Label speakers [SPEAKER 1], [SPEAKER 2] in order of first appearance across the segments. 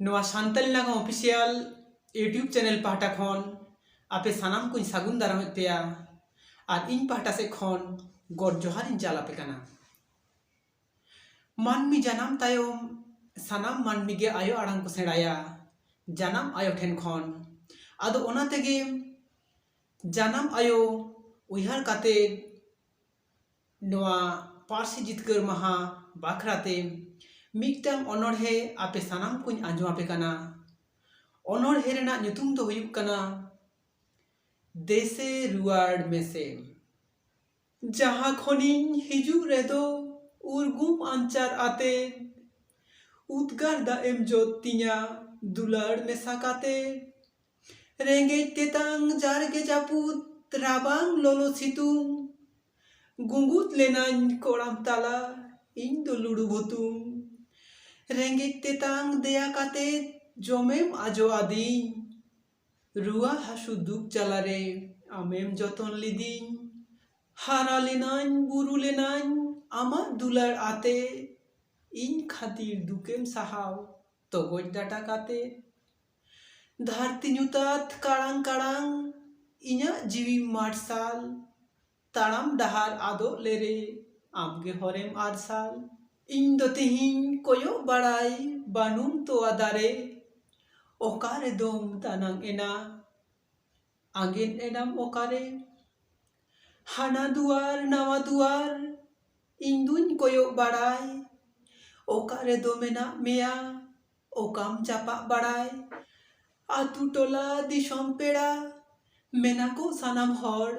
[SPEAKER 1] नोआ सान्ताली नागाम official YouTube channel पाहटा खन आपे सानाम को सागुन दाराम पेया और इन पाहटा से खन गॉड जोहार इन चाला पे कना मानमी जनाम तायम सानाम मानमी गे आयो आड़ांग को सेड़ाया जनाम आयो ठेन खन आदो ओना तेगे जनाम आयो उयहार काते नोआ पारसी जितकर महा बाखराते मिक्टम अनोढ़े आपे सानाम को आंजो आपे कना अनोढ़े रेना ᱧᱩᱛᱩᱢ दो हुयुग कना देसे रुआड़ मेसे जहां खनिन हिजुग रेदो उर्गुम अंचार आते उद्गार दा एम जोतिया दुलाड़ मेसा काते रेंगे तेतांग जारगे जापुत राबांग लोलो सितुंग गुंगुत लेनाñ कोड़ाम ताला इन दो लुडु भुतुंग रेंगे तेतांग देया काते जमेम आजो आदि रुआ हासु दुख जालारे आमेम जतन लिदिं हारा लेनाñ बुरु लेनाñ आमा दुलार आते इन खातिर दुकेम साहाव तो गोज डाटा काते धारती ᱧᱩᱛᱟᱛ काड़ांग काड़ांग इन्या जीवी मार्साल ताड़ाम डहार आदो लेरे आमगे हरेम आरसाल इन दो तिहिं कोयो बड़ाई बानुम तो आदारे ओकारे दोम तानांग एना आंगेन एनाम ओकारे हाना दुआर नावा दुआर इंदुन कोयो बड़ाई ओकारे दो मेना मेया ओकाम चापा बड़ाई आतु टोला दिसोम पेड़ा मेना को सानाम हर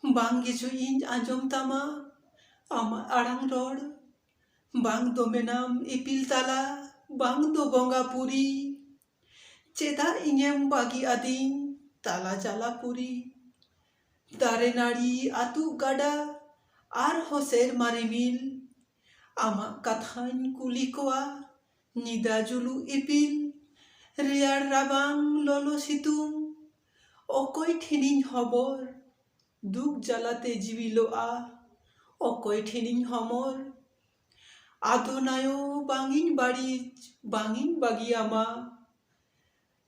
[SPEAKER 1] बांग गिछु इंज आंजोम तामा आमा आड़ांग रोड बांग दो मेनाम इपिल ताला बांग दो बोंगा पुरी चेदा इन्यम बागी आदिं ताला जाला पुरी दारे नाड़ी आतु गाडा आर होसेर मारिमिल आमा कथान कुली कोआ निदा जुलु इपिल रेयार राबांग लोलो सितुंग ओकोय ठिनिं हबर दुख जालाते जीविलोआ ओकोय ठिनिं हमर आदोनायो बांगिन बाड़ीज बांगिन बागी आमा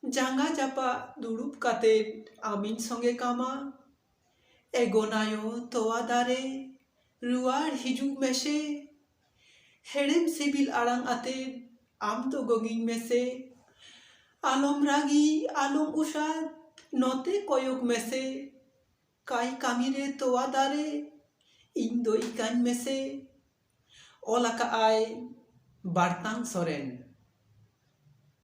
[SPEAKER 1] जांगा जापा दुड़ुब काते आमिन संगे कामा एगोनायो तोआ दारे रुआड़ हिजुग मेसे हेड़ेम सिबिल आड़ांग आते आम तो गोगिन मेसे आलम रागी आलम उषाद नोते कोयोग मेसे काई कामिरे तोआ दारे इन दो इकान मेसे ओलाका आय बारतांग सोरेन।